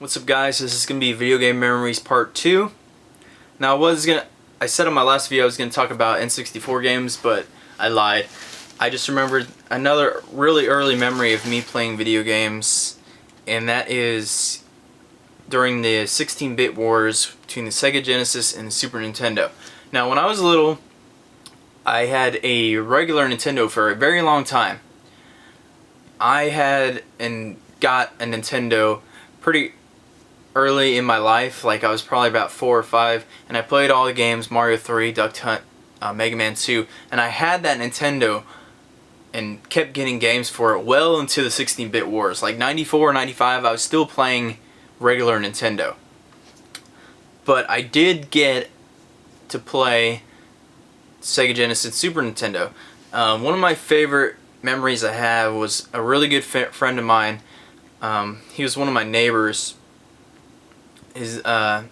What's up, guys? This is gonna be Video Game Memories Part 2. Now I said on my last video I was gonna talk about N64 games, but I lied. I just remembered another really early memory of me playing video games, and that is during the 16-bit wars between the Sega Genesis and the Super Nintendo. Now, when I was little, I had a regular Nintendo for a very long time. I had and got a Nintendo pretty early in my life, like I was probably about 4 or 5, and I played all the games, Mario 3, Duck Hunt, Mega Man 2, and I had that Nintendo and kept getting games for it well into the 16-bit wars. Like 94, 95, I was still playing regular Nintendo. But I did get to play Sega Genesis, Super Nintendo. One of my favorite memories I have was a really good friend of mine. He was one of my neighbors. His name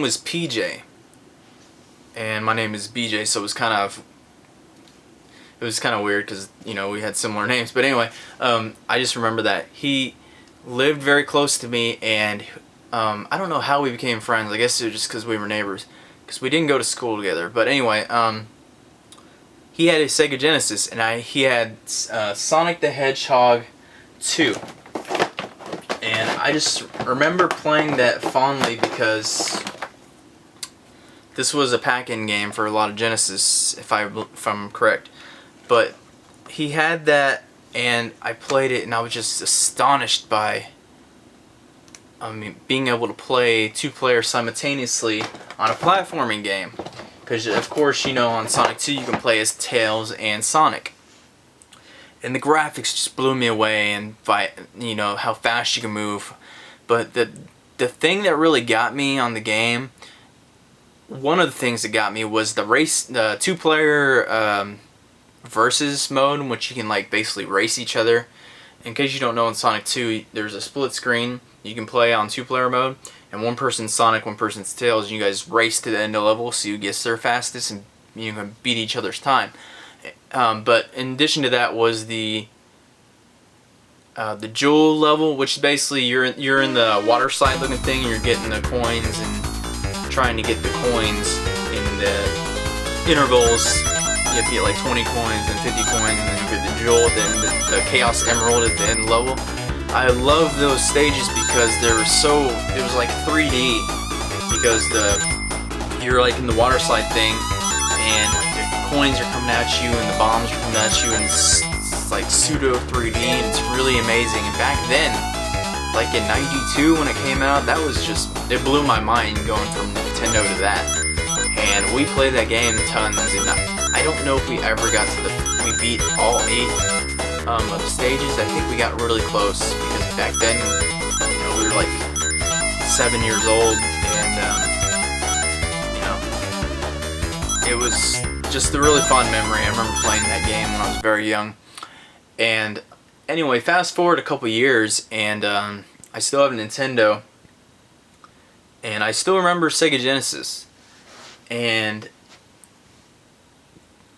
was PJ, and my name is BJ, so it was kind of weird because, you know, we had similar names. But anyway, I just remember that he lived very close to me, and I don't know how we became friends. I guess it was just because we were neighbors, because we didn't go to school together. But anyway, he had a Sega Genesis, and he had Sonic the Hedgehog 2. And I just remember playing that fondly because this was a pack-in game for a lot of Genesis, if I'm correct. But he had that, and I played it, and I was just astonished by being able to play 2 players simultaneously on a platforming game. Because, of course, you know, on Sonic 2 you can play as Tails and Sonic. And the graphics just blew me away, and you know how fast you can move. But the thing that really got me on the game, one of the things that got me was the 2-player versus mode, in which you can like basically race each other. In case you don't know, in Sonic 2 there's a split screen. You can play on 2-player mode, and one person's Sonic, one person's Tails, and you guys race to the end of the level so you gets there fastest, and you can beat each other's time. But in addition to that was the jewel level, which basically you're in the water slide looking thing. You're getting the coins and trying to get the coins in the intervals. You have to get like 20 coins and 50 coins, and then you get the jewel, then the Chaos Emerald at the end level. I love those stages because it was like 3D, because you're like in the water slide thing, and coins are coming at you and the bombs are coming at you, and it's like pseudo 3D, and it's really amazing. And back then, like in '92 when it came out, that was just, it blew my mind going from Nintendo to that. And we played that game tons, and I don't know if we ever got to we beat all 8 of the stages. I think we got really close, because back then, you know, we were like 7 years old, and you know, it was just a really fun memory. I remember playing that game when I was very young. And anyway, fast forward a couple years, and I still have a Nintendo, and I still remember Sega Genesis, and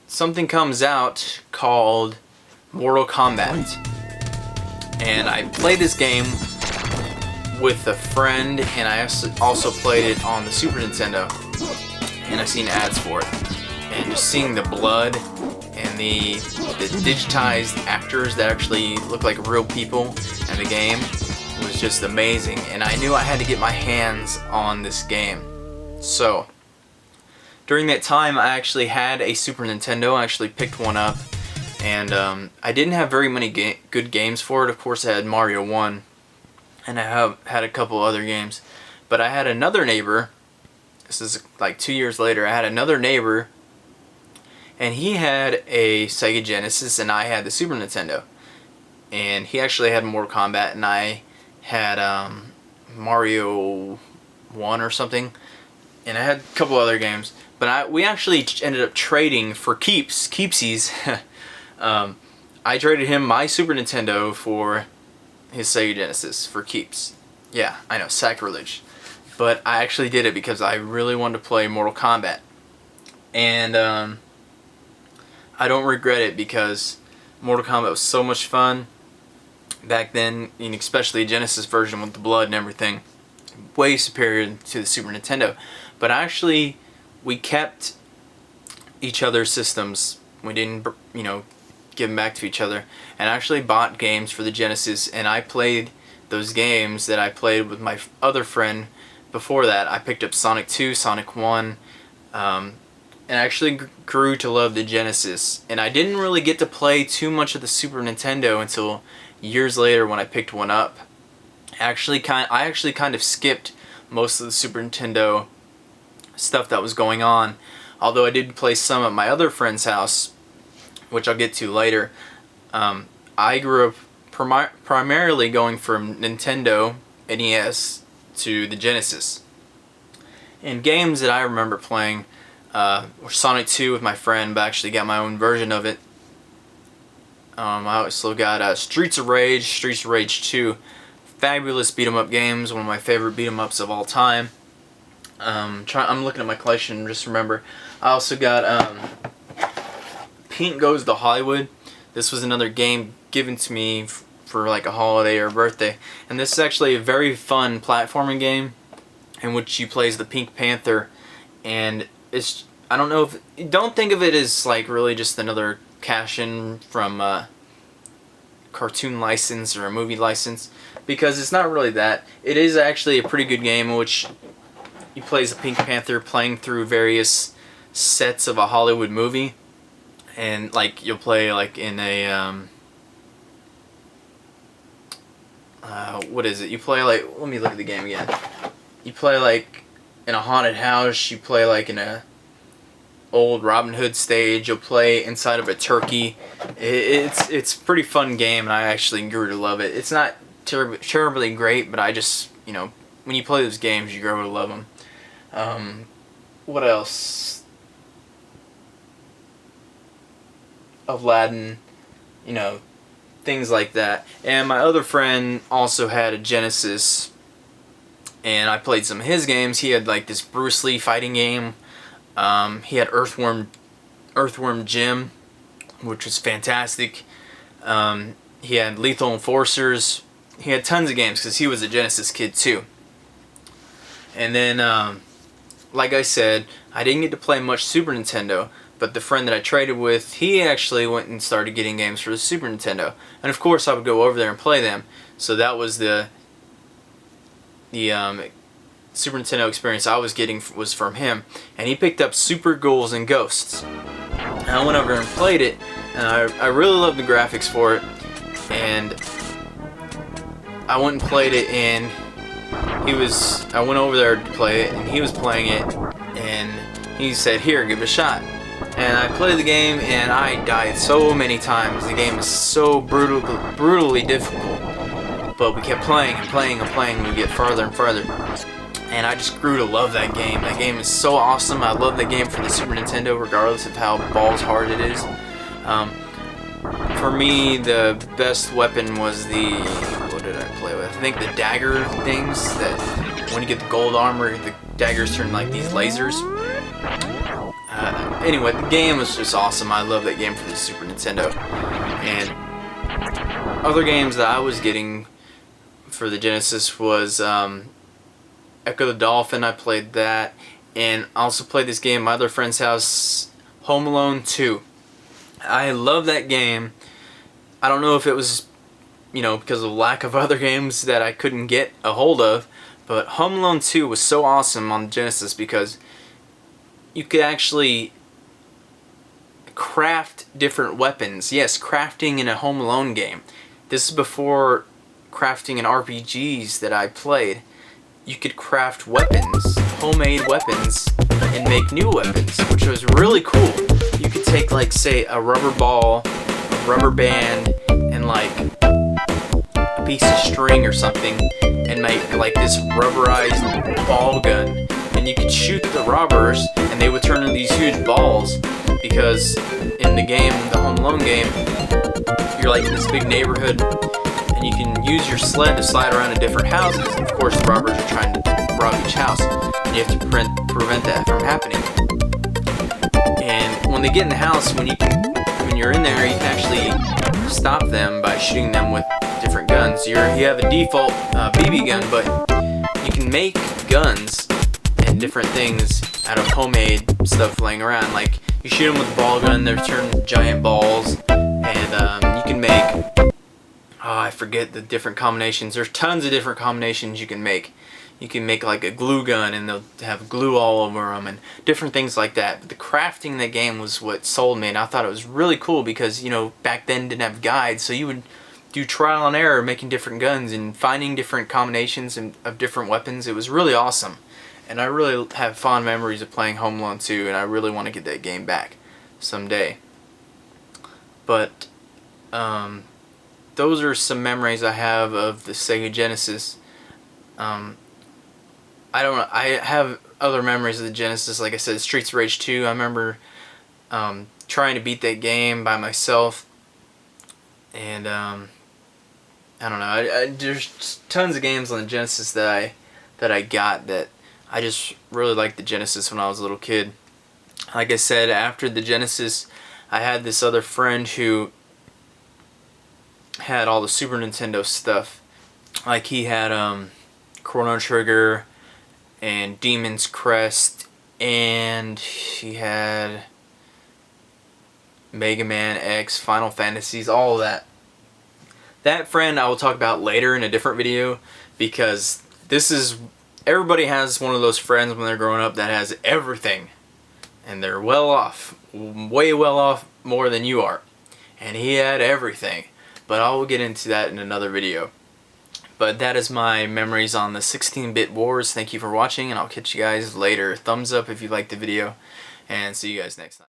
something comes out called Mortal Kombat, and I played this game with a friend, and I also played it on the Super Nintendo, and I've seen ads for it. And just seeing the blood and the digitized actors that actually look like real people in the game was just amazing. And I knew I had to get my hands on this game. So during that time, I actually had a Super Nintendo. I actually picked one up, and I didn't have very many good games for it. Of course, I had Mario 1, and I had a couple other games. But I had another neighbor. This is like 2 years later. I had another neighbor, and he had a Sega Genesis, and I had the Super Nintendo. And he actually had Mortal Kombat, and I had Mario 1 or something. And I had a couple other games. But we actually ended up trading for keepsies. I traded him my Super Nintendo for his Sega Genesis for keeps. Yeah, I know, sacrilege. But I actually did it because I really wanted to play Mortal Kombat. And I don't regret it, because Mortal Kombat was so much fun. back then, and especially a Genesis version with the blood and everything, way superior to the Super Nintendo. But actually, we kept each other's systems. We didn't, give them back to each other, and actually bought games for the Genesis, and I played those games that I played with my other friend before that. I picked up Sonic 2, Sonic 1, and actually grew to love the Genesis. And I didn't really get to play too much of the Super Nintendo until years later when I picked one up. I actually kind of skipped most of the Super Nintendo stuff that was going on, although I did play some at my other friend's house, which I'll get to later. I grew up primarily going from Nintendo NES to the Genesis. And games that I remember playing were Sonic 2 with my friend, but I actually got my own version of it. I also got Streets of Rage 2. Fabulous beat 'em up games, one of my favorite beat 'em ups of all time. I'm looking at my collection, just remember. I also got Pink Goes to Hollywood. This was another game given to me for like a holiday or a birthday, and this is actually a very fun platforming game in which you play as the Pink Panther, and don't think of it as like really just another cash in from a cartoon license or a movie license, because it's not really that. It is actually a pretty good game in which you play as the Pink Panther playing through various sets of a Hollywood movie. And like you'll play like in a what is it? You play like, let me look at the game again. You play like in a haunted house. You play like in a old Robin Hood stage. You'll play inside of a turkey. It's a pretty fun game, and I actually grew to love it. It's not terribly great, but I just when you play those games, you grow to love them. What else? Aladdin, things like that. And my other friend also had a Genesis, and I played some of his games. He had like this Bruce Lee fighting game. He had Earthworm Jim, which was fantastic. He had Lethal Enforcers. He had tons of games because he was a Genesis kid too. And then, like I said, I didn't get to play much Super Nintendo, but the friend that I traded with, he actually went and started getting games for the Super Nintendo. And of course I would go over there and play them. So that was the Super Nintendo experience I was getting was from him. And he picked up Super Ghouls and Ghosts. And I went over and played it, and I really loved the graphics for it. And I went and played it, and I went over there to play it, and he was playing it, and he said, "Here, give it a shot." And I played the game, and I died so many times. The game is so brutally difficult. But we kept playing and playing and playing, and we get farther and farther. And I just grew to love that game. That game is so awesome. I love that game for the Super Nintendo, regardless of how balls hard it is. For me, the best weapon was what did I play with? I think the dagger things, that when you get the gold armor, the daggers turn like these lasers. Anyway, the game was just awesome. I love that game for the Super Nintendo. And other games that I was getting for the Genesis was Echo the Dolphin. I played that. And I also played this game at my other friend's house, Home Alone 2. I love that game. I don't know if it was, because of lack of other games that I couldn't get a hold of, but Home Alone 2 was so awesome on the Genesis because you could actually craft different weapons. Yes, crafting in a Home Alone game. This is before crafting in RPGs that I played. You could craft weapons, homemade weapons, and make new weapons, which was really cool. You could take, like, say, a rubber ball, a rubber band, and like a piece of string or something, and make like this rubberized ball gun. And you could shoot the robbers, and they would turn into these huge balls. Because in the game, the Home Alone game, you're like in this big neighborhood, and you can use your sled to slide around to different houses. And of course, the robbers are trying to rob each house, and you have to prevent that from happening. And when they get in the house, when you're in there, you can actually stop them by shooting them with different guns. You have a default BB gun, but you can make guns and different things out of homemade stuff laying around. Like, you shoot them with a ball gun, they turn giant balls, and you can make, I forget the different combinations. There's tons of different combinations you can make. You can make like a glue gun and they'll have glue all over them and different things like that. But the crafting in the game was what sold me, and I thought it was really cool because, you know, back then didn't have guides, so you would do trial and error making different guns and finding different combinations of different weapons. It was really awesome. And I really have fond memories of playing Home Alone 2, and I really want to get that game back someday. But those are some memories I have of the Sega Genesis. I don't know, I have other memories of the Genesis. Like I said, Streets of Rage 2, I remember trying to beat that game by myself, and I don't know, there's tons of games on the Genesis that I got that I just really liked the Genesis when I was a little kid. Like I said, after the Genesis, I had this other friend who had all the Super Nintendo stuff. Like, he had Chrono Trigger and Demon's Crest, and he had Mega Man X, Final Fantasies, all of that. That friend I will talk about later in a different video, because everybody has one of those friends when they're growing up that has everything, and they're well off, way well off, more than you are. And he had everything, but I will get into that in another video. But that is my memories on the 16-bit wars. Thank you for watching, and I'll catch you guys later. Thumbs up if you liked the video, and see you guys next time.